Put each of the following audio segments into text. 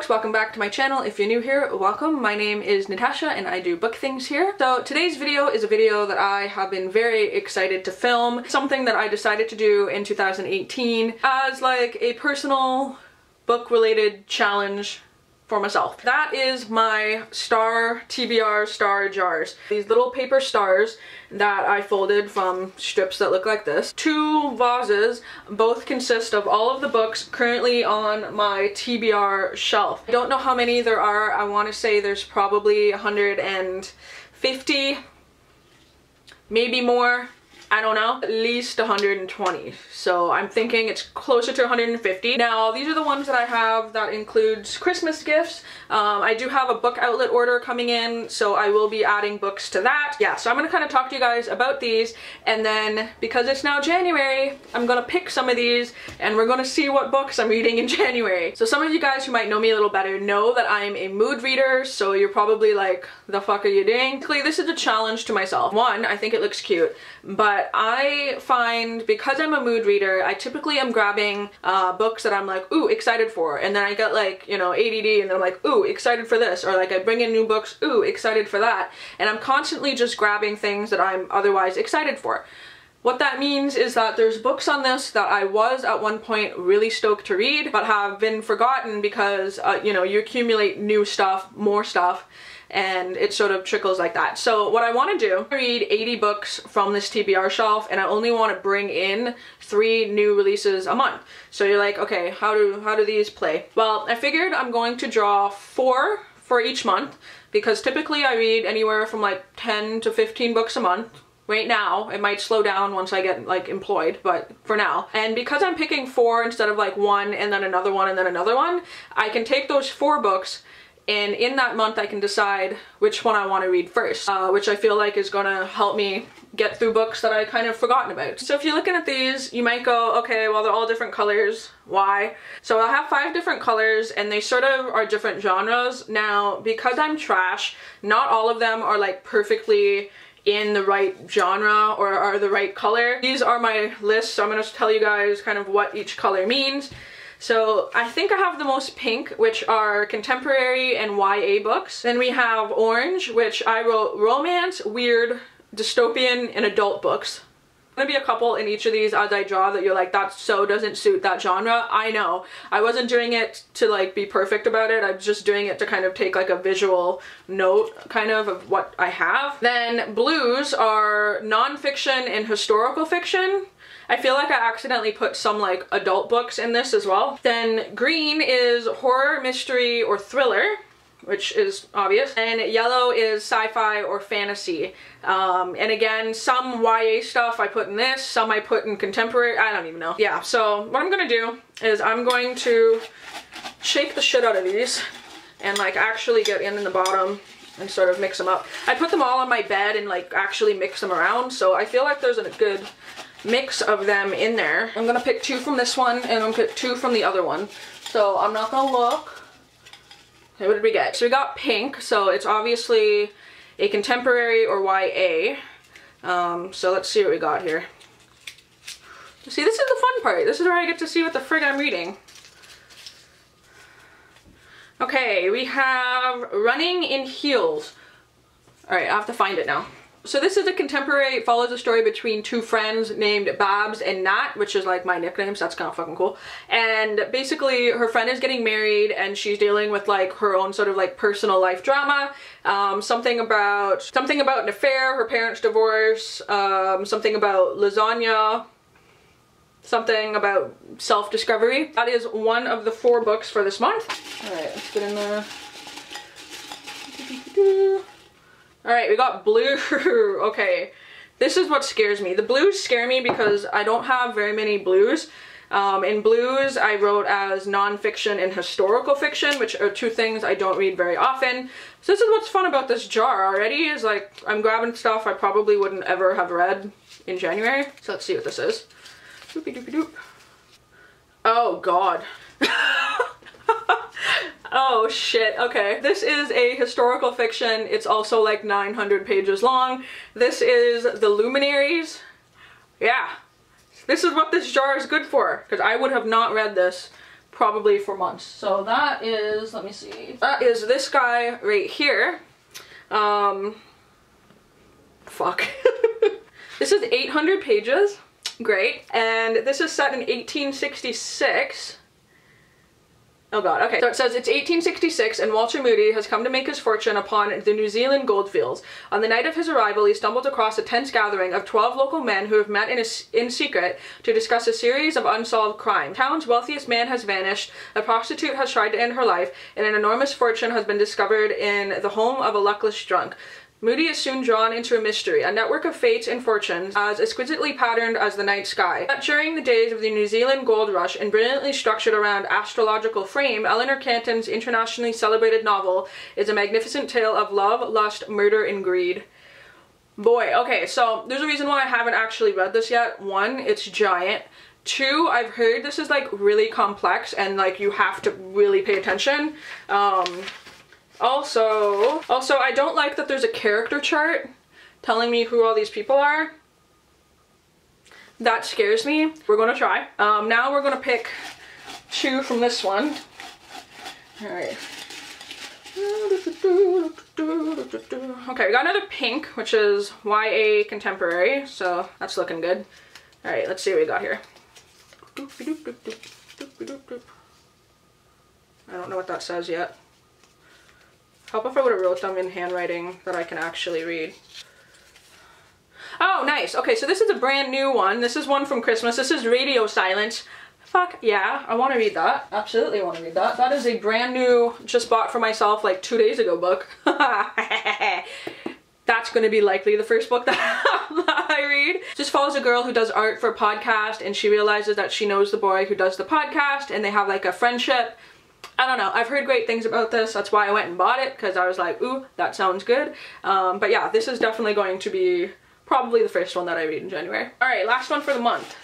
folks, welcome back to my channel. If you're new here, welcome. My name is Natasha and I do book things here. So today's video is a video that I have been very excited to film. Something that I decided to do in 2018 as like a personal book related challenge for myself. That is my TBR star jars. These little paper stars that I folded from strips that look like this. 2 vases, both consist of all of the books currently on my TBR shelf. I don't know how many there are. I want to say there's probably 150, maybe more. I don't know, at least 120. So I'm thinking it's closer to 150. Now, these are the ones that I have that includes Christmas gifts. I do have a book outlet order coming in, so I will be adding books to that. Yeah, so I'm gonna kind of talk to you guys about these, and then because it's now January, I'm gonna pick some of these and we're gonna see what books I'm reading in January. So some of you guys who might know me a little better know that I'm a mood reader, so you're probably like, the fuck are you doing? Basically, this is a challenge to myself. One, I think it looks cute, but I find because I'm a mood reader, I typically am grabbing books that I'm like, ooh, excited for, and then I get like, you know, ADD, and then I'm like, ooh, excited for this, or like I bring in new books, ooh, excited for that, and I'm constantly just grabbing things that I'm otherwise excited for. What that means is that there's books on this that I was at one point really stoked to read, but have been forgotten because, you know, you accumulate new stuff, more stuff, and it sort of trickles like that. So what I want to do, I read 80 books from this TBR shelf, and I only want to bring in 3 new releases a month. So you're like, okay, how do these play? Well, I figured I'm going to draw 4 for each month, because typically I read anywhere from like 10 to 15 books a month. Right now, it might slow down once I get like employed, but for now. And because I'm picking 4 instead of like 1 and then another one and then another one, I can take those 4 books, and in that month I can decide which one I want to read first, which I feel like is gonna help me get through books that I kind of forgotten about. So if you're looking at these, you might go, okay, well they're all different colors, why? So I have 5 different colors and they sort of are different genres. Now, because I'm trash, not all of them are like perfectly in the right genre or are the right color. These are my list, so I'm gonna tell you guys kind of what each color means. So I think I have the most pink, which are contemporary and YA books. Then we have orange, which I wrote romance, weird, dystopian, and adult books. There's gonna be a couple in each of these as I draw that you're like, that so doesn't suit that genre. I know. I wasn't doing it to like be perfect about it. I'm just doing it to kind of take like a visual note kind of what I have. Then blues are nonfiction and historical fiction. I feel like I accidentally put some like adult books in this as well. Then green is horror, mystery, or thriller, which is obvious. And yellow is sci-fi or fantasy. And again, some YA stuff I put in this, some I put in contemporary, I don't even know. Yeah, so what I'm gonna do is I'm going to shake the shit out of these and like actually get in the bottom and sort of mix them up. I put them all on my bed and like actually mix them around, so I feel like there's a good mix of them in there. I'm gonna pick 2 from this one and I'm gonna pick 2 from the other one. So I'm not gonna look. Okay, what did we get? So we got pink, so it's obviously a contemporary or YA. So let's see what we got here. See, this is the fun part. This is where I get to see what the frig I'm reading. Okay, we have Running in Heels. Alright, I have to find it now. So this is a contemporary. It follows a story between 2 friends named Babs and Nat, which is like my nickname, so that's kind of fucking cool. And basically her friend is getting married and she's dealing with like her own sort of like personal life drama. Something about an affair, her parents' divorce, something about lasagna, something about self-discovery. That is one of the 4 books for this month. Alright, let's get in there. Alright, we got blue. Okay, this is what scares me. The blues scare me because I don't have very many blues. In blues, I wrote as nonfiction and historical fiction, which are 2 things I don't read very often. So this is what's fun about this jar already, is like I'm grabbing stuff I probably wouldn't ever have read in January. So let's see what this is. Doopy doopy doop. Oh god. Oh shit, okay. This is a historical fiction. It's also like 900 pages long. This is The Luminaries. Yeah. This is what this jar is good for, because I would have not read this probably for months. So that is, let me see, that is this guy right here. Fuck. This is 800 pages. Great. And this is set in 1866. Oh god, okay. So it says it's 1866 and Walter Moody has come to make his fortune upon the New Zealand goldfields. On the night of his arrival, he stumbled across a tense gathering of 12 local men who have met in secret to discuss a series of unsolved crimes. The town's wealthiest man has vanished, a prostitute has tried to end her life, and an enormous fortune has been discovered in the home of a luckless drunk. Moody is soon drawn into a mystery, a network of fates and fortunes as exquisitely patterned as the night sky. But during the days of the New Zealand gold rush and brilliantly structured around astrological frame, Eleanor Canton's internationally celebrated novel is a magnificent tale of love, lust, murder, and greed. Boy, okay, so there's a reason why I haven't actually read this yet. One, it's giant. Two, I've heard this is like really complex and like you have to really pay attention. Also, I don't like that there's a character chart telling me who all these people are. That scares me. We're gonna try. Now we're gonna pick two from this one. Alright. Okay, we got another pink, which is YA Contemporary, so that's looking good. Alright, let's see what we got here. I don't know what that says yet. Help if I would have wrote them in handwriting that I can actually read. Oh, nice. Okay, so this is a brand new one. This is one from Christmas. This is Radio Silence. Fuck yeah, I want to read that. Absolutely want to read that. That is a brand new, just bought for myself like 2 days ago book. That's going to be likely the first book that I read. Just follows a girl who does art for a podcast and she realizes that she knows the boy who does the podcast and they have like a friendship. I don't know, I've heard great things about this, that's why I went and bought it, because I was like, ooh, that sounds good. But yeah, this is definitely going to be probably the first one that I read in January. Alright, last one for the month.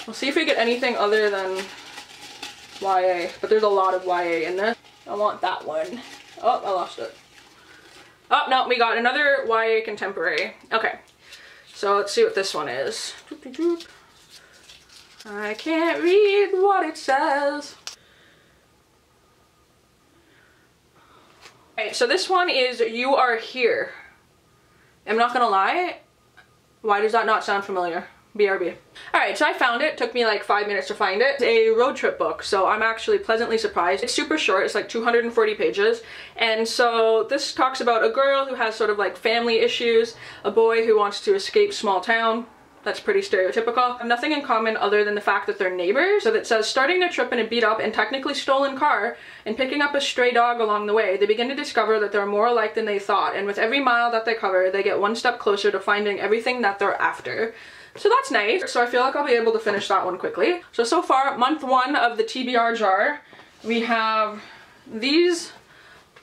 We'll see if we get anything other than YA, but there's a lot of YA in this. I want that one. Oh, I lost it. Oh, no, we got another YA Contemporary. Okay, so let's see what this one is. I can't read what it says. Okay, so this one is You Are Here. I'm not gonna lie, why does that not sound familiar? BRB. Alright, so I found it. Took me like 5 minutes to find it. It's a road trip book, so I'm actually pleasantly surprised. It's super short, it's like 240 pages. And so this talks about a girl who has sort of like family issues, a boy who wants to escape small town. That's pretty stereotypical. Nothing in common other than the fact that they're neighbors. So that says, starting their trip in a beat up and technically stolen car and picking up a stray dog along the way, they begin to discover that they're more alike than they thought. And with every mile that they cover, they get one step closer to finding everything that they're after. So that's nice. So I feel like I'll be able to finish that one quickly. So far, month one of the TBR jar, we have these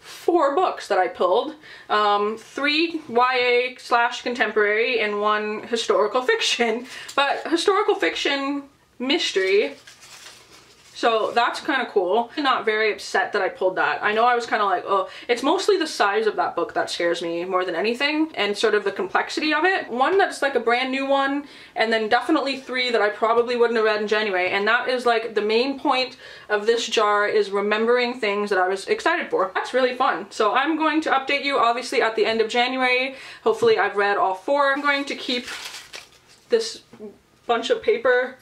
4 books that I pulled. 3 YA/contemporary and 1 historical fiction. But historical fiction mystery. So that's kind of cool. I'm not very upset that I pulled that. I know I was kind of like, oh, it's mostly the size of that book that scares me more than anything and sort of the complexity of it. One that's like a brand new one and then definitely 3 that I probably wouldn't have read in January, and that is like the main point of this jar is remembering things that I was excited for. That's really fun. So I'm going to update you obviously at the end of January. Hopefully I've read all 4. I'm going to keep this bunch of paper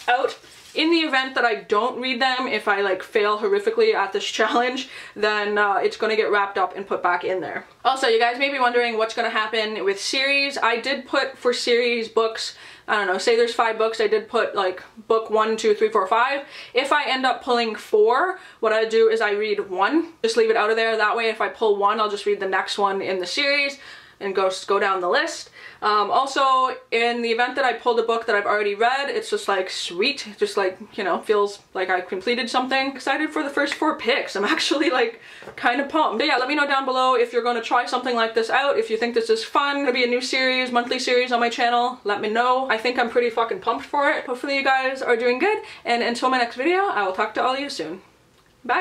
out. In the event that I don't read them, if I like fail horrifically at this challenge, then it's gonna get wrapped up and put back in there. Also, you guys may be wondering what's gonna happen with series. I did put for series books, I don't know, say there's 5 books, I did put like book 1, 2, 3, 4, 5. If I end up pulling 4, what I do is I read 1, just leave it out of there. That way if I pull 1, I'll just read the next one in the series and go down the list. Also, in the event that I pulled a book that I've already read, it's just like sweet, just like, you know, feels like I completed something. Excited for the first 4 picks. I'm actually like kind of pumped. But yeah, let me know down below if you're going to try something like this out, if you think this is fun. It'll be a new series, monthly series on my channel. Let me know. I think I'm pretty fucking pumped for it. Hopefully you guys are doing good, and until my next video, I will talk to all of you soon. Bye!